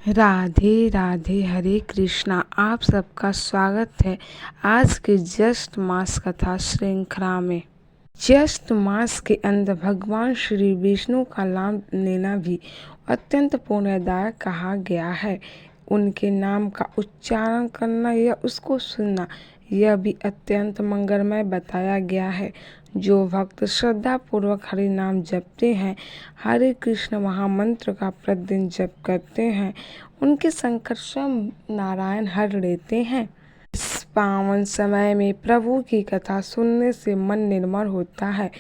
राधे राधे, हरे कृष्णा। आप सबका स्वागत है आज के ज्येष्ठ मास कथा श्रृंखला में। ज्येष्ठ मास के अंदर भगवान श्री विष्णु का नाम लेना भी अत्यंत पुण्यदायक कहा गया है। उनके नाम का उच्चारण करना या उसको सुनना यह भी अत्यंत मंगलमय बताया गया है। जो भक्त श्रद्धा पूर्वक हरि नाम जपते हैं, हरे कृष्ण महामंत्र का प्रतिदिन जप करते हैं, उनके संकट स्वयं नारायण हर लेते हैं। इस पावन समय में प्रभु की कथा सुनने से मन निर्मल होता है,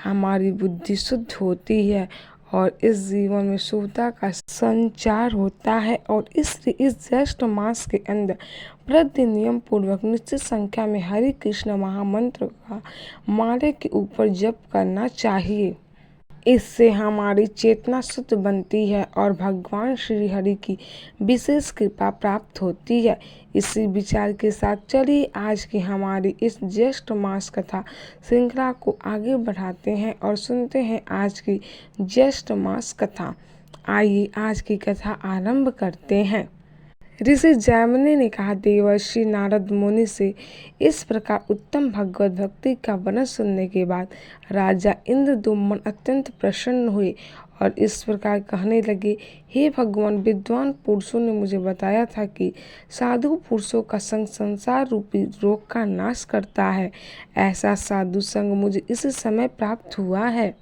हमारी बुद्धि शुद्ध होती है और इस जीवन में शुभता का संचार होता है। और इसलिए इस ज्येष्ठ मास के अंदर प्रतिदिन नियम पूर्वक निश्चित संख्या में हरे कृष्ण महामंत्र का माले के ऊपर जप करना चाहिए। इससे हमारी चेतना शुद्ध बनती है और भगवान श्री हरि की विशेष कृपा प्राप्त होती है। इसी विचार के साथ चलिए आज की हमारी इस ज्येष्ठ मास कथा श्रृंखला को आगे बढ़ाते हैं और सुनते हैं आज की ज्येष्ठ मास कथा। आइए आज की कथा आरंभ करते हैं। ऋषि जैमिनी ने कहा, देवर्षि नारद मुनि से इस प्रकार उत्तम भगवत भक्ति का वर्णन सुनने के बाद राजा इंद्रदुम्न अत्यंत प्रसन्न हुए और इस प्रकार कहने लगे, हे भगवान, विद्वान पुरुषों ने मुझे बताया था कि साधु पुरुषों का संग संसार रूपी रोग का नाश करता है। ऐसा साधु संग मुझे इस समय प्राप्त हुआ है।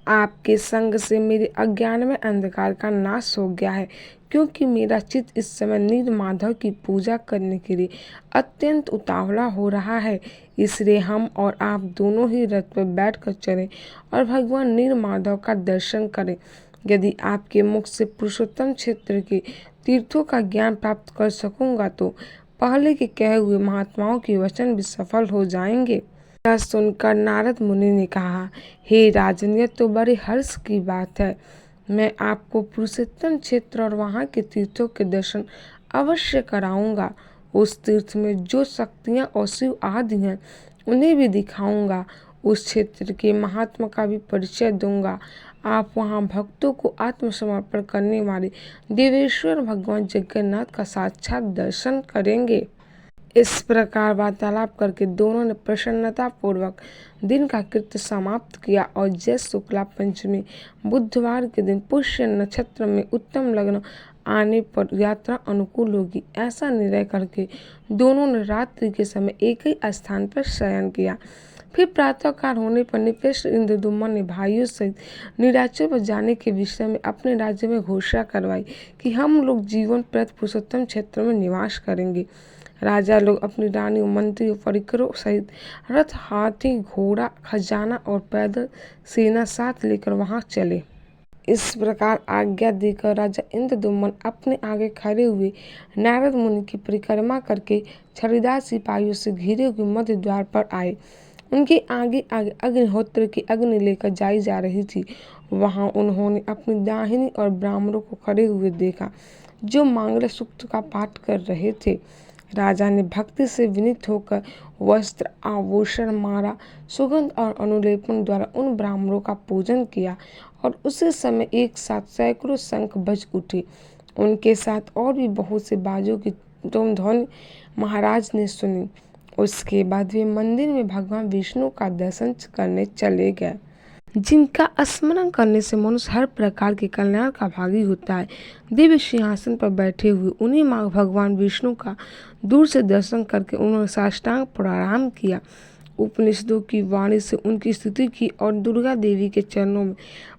आपके संग से मेरे अज्ञान में अंधकार का नाश हो गया है, क्योंकि मेरा चित्त इस समय नील माधव की पूजा करने के लिए अत्यंत उतावला हो रहा है। इसलिए हम और आप दोनों ही रथ पर बैठकर चलें और भगवान नील माधव का दर्शन करें। यदि आपके मुख से पुरुषोत्तम क्षेत्र के तीर्थों का ज्ञान प्राप्त कर सकूंगा तो पहले के कहे हुए महात्माओं के वचन भी सफल हो जाएंगे। यह सुनकर नारद मुनि ने कहा, हे राजन, यह तो बड़े हर्ष की बात है। मैं आपको पुरुषोत्तम क्षेत्र और वहाँ के तीर्थों के दर्शन अवश्य कराऊंगा। उस तीर्थ में जो शक्तियाँ और शिव आदि हैं उन्हें भी दिखाऊंगा। उस क्षेत्र के महात्मा का भी परिचय दूंगा। आप वहाँ भक्तों को आत्मसमर्पण करने वाले देवेश्वर भगवान जगन्नाथ का साक्षात दर्शन करेंगे। इस प्रकार वार्तालाप करके दोनों ने प्रसन्नता पूर्वक दिन का कृत्य समाप्त किया और ज्येष्ठ शुक्ला पंचमी बुधवार के दिन पुष्य नक्षत्र में उत्तम लग्न आने पर यात्रा अनुकूल होगी, ऐसा निर्णय करके दोनों ने रात्रि के समय एक ही स्थान पर शयन किया। फिर प्रातःकाल होने पर निपेश इंद्रदुम्न ने भाइयों सहित नीलाचल पर जाने के विषय में अपने राज्य में घोषणा करवाई कि हम लोग जीवन प्रत पुरुषोत्तम क्षेत्र में निवास करेंगे। राजा लोग अपनी रानियों, मंत्रियों, परिकरों सहित रथ, हाथी, घोड़ा, खजाना और पैदल सेना साथ लेकर वहां चले। इस प्रकार आज्ञा देकर राजा इंद्रदुम्न अपने आगे खड़े हुए नारद मुनि की परिक्रमा करके छड़ीदार सिपाहियों से घिरे हुए मध्य द्वार पर आए। उनके आगे आगे अग्निहोत्र की अग्नि लेकर जाई जा रही थी। वहां उन्होंने अपनी दाहिनी और ब्राह्मणों को खड़े हुए देखा, जो मांगल्य सूक्त का पाठ कर रहे थे। राजा ने भक्ति से विनीत होकर वस्त्र, आभूषण, माला, सुगंध और अनुलेपन द्वारा उन ब्राह्मणों का पूजन किया और उसी समय एक साथ सैकड़ों शंख बज उठे। उनके साथ और भी बहुत से बाजों की ध्वनि महाराज ने सुनी। उसके बाद वे मंदिर में भगवान विष्णु का दर्शन करने चले गए, जिनका स्मरण करने से मनुष्य हर प्रकार के कल्याण का भागी होता है। दिव्य सिंहासन पर बैठे हुए उन्हीं माँ भगवान विष्णु का दूर से दर्शन करके उन्होंने साष्टांग प्रणाम किया। उपनिषदों की वाणी से उनकी स्तुति की और दुर्गा देवी के चरणों में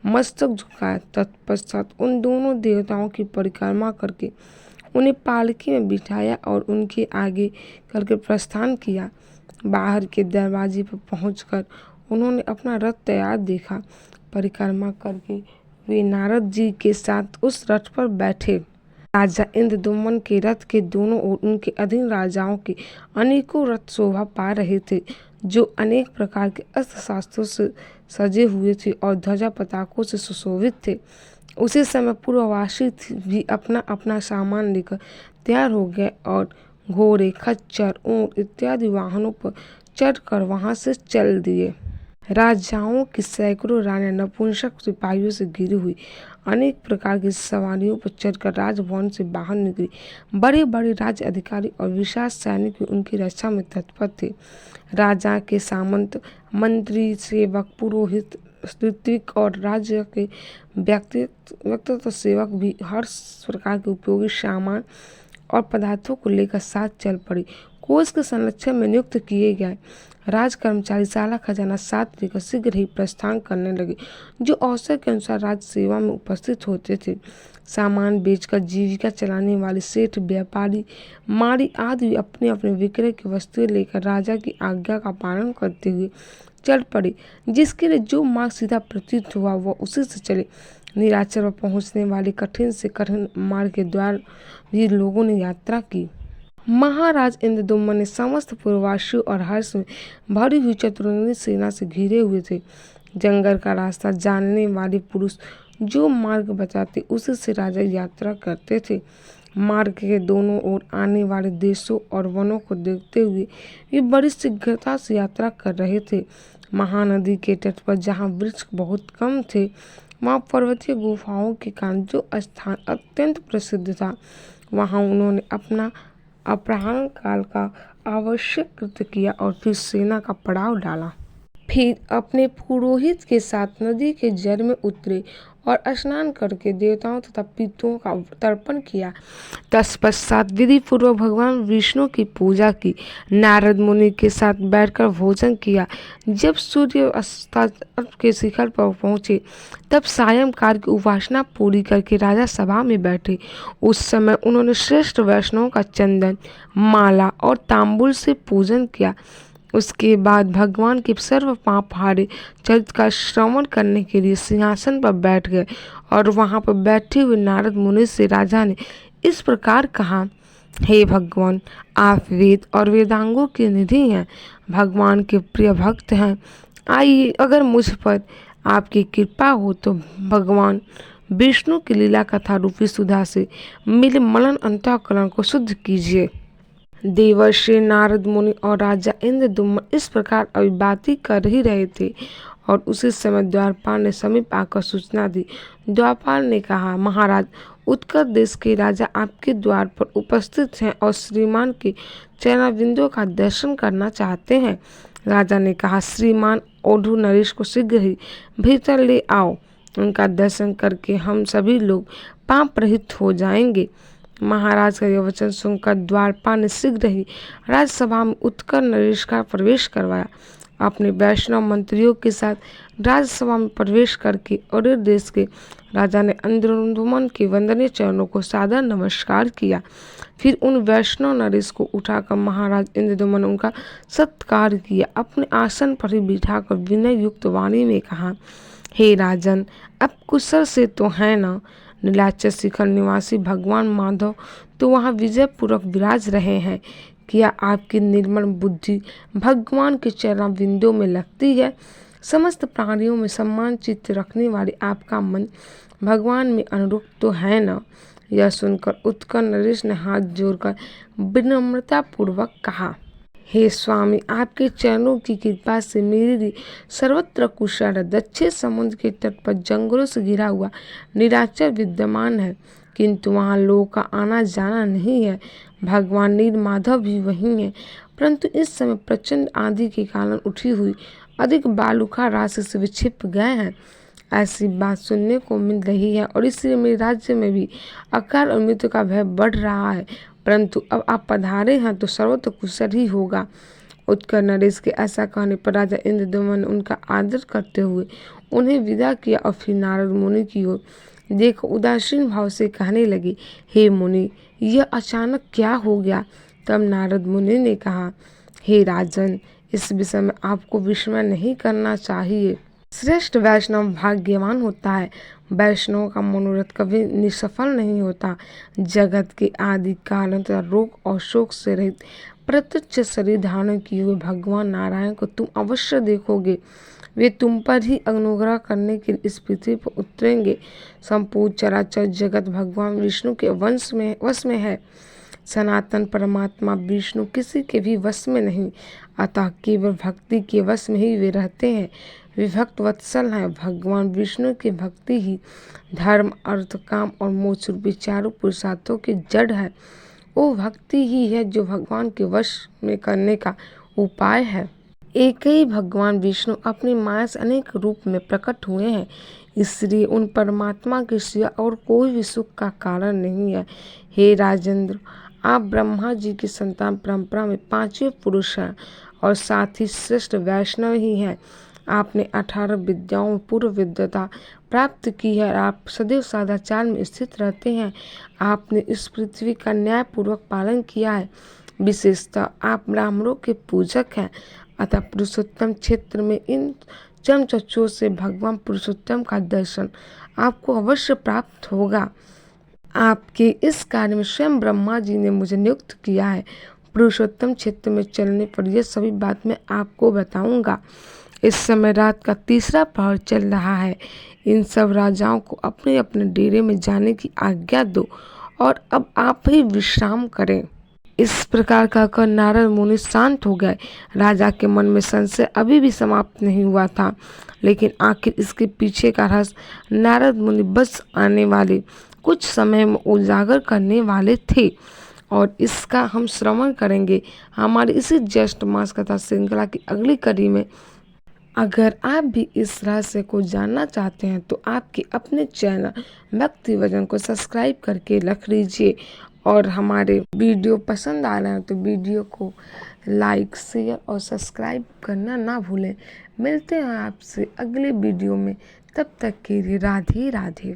मस्तक झुकाया। तत्पश्चात उन दोनों देवताओं की परिक्रमा करके उन्हें पालकी में बिठाया और उनके आगे करके प्रस्थान किया। बाहर के दरवाजे पर पहुंचकर उन्होंने अपना रथ तैयार देखा। परिक्रमा करके वे नारद जी के साथ उस रथ पर बैठे। राजा इंद्रदुम्न के रथ के दोनों ओर उनके अधीन राजाओं के अनेकों रथ शोभा पा रहे थे, जो अनेक प्रकार के अस्त्र शास्त्रों से सजे हुए थे और ध्वजा पताकों से सुशोभित थे। उसी समय पूर्ववासी भी अपना अपना सामान लेकर तैयार हो गए और घोड़े, खच्चर, ऊंट इत्यादि वाहनों पर चढ़कर वहां से चल दिए। राजाओं की सैकड़ों रानियां नपुंसक सिपाहियों से घिरी हुई अनेक प्रकार की सवारियों पर चढ़कर राजभवन से बाहर निकली। बड़े बड़े राज्य अधिकारी और विशाल सैनिक भी उनकी रक्षा में तत्पर थे। राजा के सामंत, मंत्री, सेवक, पुरोहित, ऋत्विक और राज्य के व्यक्तिगत सेवक भी हर प्रकार के उपयोगी सामान और पदार्थों को लेकर साथ चल पड़े। कोष के संरक्षण में नियुक्त किए गए राज कर्मचारी साला खजाना साथ लेकर शीघ्र ही प्रस्थान करने लगे, जो अवसर के अनुसार राज सेवा में उपस्थित होते थे। सामान बेचकर जीविका चलाने वाले सेठ, व्यापारी, मारी आदि अपने अपने विक्रय की वस्तुएं लेकर राजा की आज्ञा का पालन करते हुए चल पड़े। जिसके लिए जो मार्ग सीधा प्रतीत हुआ वह उसी से चले। नीलाचल पर पहुंचने वाले कठिन से कठिन मार्ग के द्वार भी लोगों ने यात्रा की। महाराज इंद्रदुम्न ने समस्त पूर्ववासियों और हर्ष में भरी हुई चतुरंगी सेना से घिरे हुए थे। जंगल का रास्ता जानने वाले पुरुष जो मार्ग बताते उसी से राजा यात्रा करते थे। मार्ग के दोनों ओर आने वाले देशों और वनों को देखते हुए वे बड़ी शीघ्रता से यात्रा कर रहे थे। महानदी के तट पर जहाँ वृक्ष बहुत कम थे, वहाँ पर्वतीय गुफाओं के कारण जो स्थान अत्यंत प्रसिद्ध था, वहाँ उन्होंने अपना अपराह्न काल का आवश्यक कृत्य किया और फिर सेना का पड़ाव डाला। फिर अपने पुरोहित के साथ नदी के जल में उतरे और स्नान करके देवताओं तथा पितरों का तर्पण किया। तत्पश्चात विधि पूर्वक भगवान विष्णु की पूजा की। नारद मुनि के साथ बैठकर भोजन किया। जब सूर्य अस्ताचल के शिखर पर पहुंचे तब सायंकाल की उपासना पूरी करके राजा सभा में बैठे। उस समय उन्होंने श्रेष्ठ वैष्णव का चंदन, माला और तांबूल से पूजन किया। उसके बाद भगवान के सर्व पाप हारे चरित्र का श्रवण करने के लिए सिंहासन पर बैठ गए और वहां पर बैठे हुए नारद मुनि से राजा ने इस प्रकार कहा, हे भगवान, आप वेद और वेदांगों के निधि हैं, भगवान के प्रिय भक्त हैं। आइए, अगर मुझ पर आपकी कृपा हो तो भगवान विष्णु की लीला कथा रूपी सुधा से मेरे मलिन अंतःकरण को शुद्ध कीजिए। देवर्षि नारद मुनि और राजा इंद्रदुम्न इस प्रकार अभी बातें कर ही रहे थे और उसी समय द्वारपाल ने समीप आकर सूचना दी। द्वारपाल ने कहा, महाराज, उत्कल देश के राजा आपके द्वार पर उपस्थित हैं और श्रीमान के चरणारविंदों का दर्शन करना चाहते हैं। राजा ने कहा, श्रीमान ओढ़ू नरेश को शीघ्र ही भीतर ले आओ। उनका दर्शन करके हम सभी लोग पाप रहित हो जाएंगे। महाराज का यह वचन सुनकर द्वारपाल ने शीघ्र ही राजसभा में उत्कल नरेश का प्रवेश करवाया। अपने वैष्णव मंत्रियों के साथ राजसभा में प्रवेश करके और देश के राजा ने इंद्रदुम्न के वंदनीय चरणों को सादर नमस्कार किया। फिर उन वैष्णव नरेश को उठाकर महाराज इंद्रदुम्न ने उनका सत्कार किया। अपने आसन पर ही बिठाकर विनय युक्त वाणी में कहा, हे राजन, अब कुशल से तो है न? नीलाचल शिखर निवासी भगवान माधव तो वहाँ विजय पूर्वक विराज रहे हैं। क्या आपकी निर्मल बुद्धि भगवान के चरणारविंदों में लगती है? समस्त प्राणियों में सम्मान चित्त रखने वाले आपका मन भगवान में अनुरूप तो है न? यह सुनकर उत्कल नरेश ने हाथ जोड़कर विनम्रता पूर्वक कहा, हे स्वामी, आपके चरणों की कृपा से मेरी सर्वत्र कुशल है। दक्षिण समुद्र के तट पर जंगलों से घिरा हुआ नीलाचल विद्यमान है, किंतु वहाँ लोगों का आना जाना नहीं है। भगवान नीलमाधव भी वहीं है, परंतु इस समय प्रचंड आंधी के कारण उठी हुई अधिक बालुका राशि से वे छिप गए हैं। ऐसी बात सुनने को मिल रही है और इसलिए मेरे राज्य में भी अकाल और मृत्यु का भय बढ़ रहा है, परंतु अब आप पधारे हैं तो सर्वत्र कुशल ही होगा। उत्कल नरेश के ऐसा कहने पर राजा इंद्रदुम्न ने उनका आदर करते हुए उन्हें विदा किया और फिर नारद मुनि की ओर देखो उदासीन भाव से कहने लगे, हे मुनि, यह अचानक क्या हो गया? तब नारद मुनि ने कहा, हे राजन, इस विषय में आपको विस्मय नहीं करना चाहिए। श्रेष्ठ वैष्णव भाग्यवान होता है। वैष्णव का मनोरथ कभी निष्फल नहीं होता। जगत के आदि काल तथा रोग और शोक से रहित प्रत्यक्ष शरीर धारण किए हुए भगवान नारायण को तुम अवश्य देखोगे। वे तुम पर ही अनुग्रह करने के लिए इस पृथ्वी पर उतरेंगे। संपूर्ण चराचर जगत भगवान विष्णु के वश में है। सनातन परमात्मा विष्णु किसी के भी वश में नहीं, अतः केवल भक्ति के वश में ही वे रहते हैं। विभक्त वत्सल हैं। भगवान विष्णु की भक्ति ही धर्म, अर्थ, काम और मोक्ष रूपी चारों पुरुषार्थों की जड़ है। वो भक्ति ही है जो भगवान के वश में करने का उपाय है। एक ही भगवान विष्णु अपनी माया से अनेक रूप में प्रकट हुए हैं, इसलिए उन परमात्मा के सिवा और कोई भी सुख का कारण नहीं है। हे राजेंद्र, आप ब्रह्मा जी की संतान परंपरा में पांचवें पुरुष हैं और साथ ही श्रेष्ठ वैष्णव ही हैं। आपने 18 विद्याओं में पूर्व विद्वता प्राप्त की है और आप सदैव सदाचार में स्थित रहते हैं। आपने इस पृथ्वी का न्यायपूर्वक पालन किया है। विशेषतः आप ब्राह्मणों के पूजक हैं, अतः पुरुषोत्तम क्षेत्र में इन चमचक्षुओं से भगवान पुरुषोत्तम का दर्शन आपको अवश्य प्राप्त होगा। आपके इस कार्य में स्वयं ब्रह्मा जी ने मुझे नियुक्त किया है। पुरुषोत्तम क्षेत्र में चलने पर यह सभी बात मैं आपको बताऊंगा। इस समय रात का तीसरा पहर चल रहा है। इन सब राजाओं को अपने अपने डेरे में जाने की आज्ञा दो और अब आप ही विश्राम करें। इस प्रकार कहकर नारद मुनि शांत हो गए। राजा के मन में संशय अभी भी समाप्त नहीं हुआ था, लेकिन आखिर इसके पीछे का रहस्य नारद मुनि बस आने वाले कुछ समय में उजागर करने वाले थे और इसका हम श्रवण करेंगे हमारी इसी ज्येष्ठ मास कथा श्रृंखला की अगली कड़ी में। अगर आप भी इस रहस्य को जानना चाहते हैं तो आपके अपने चैनल भक्ति वजन को सब्सक्राइब करके रख लीजिए और हमारे वीडियो पसंद आ रहे हैं तो वीडियो को लाइक, शेयर और सब्सक्राइब करना ना भूलें। मिलते हैं आपसे अगले वीडियो में, तब तक के लिए राधे राधे।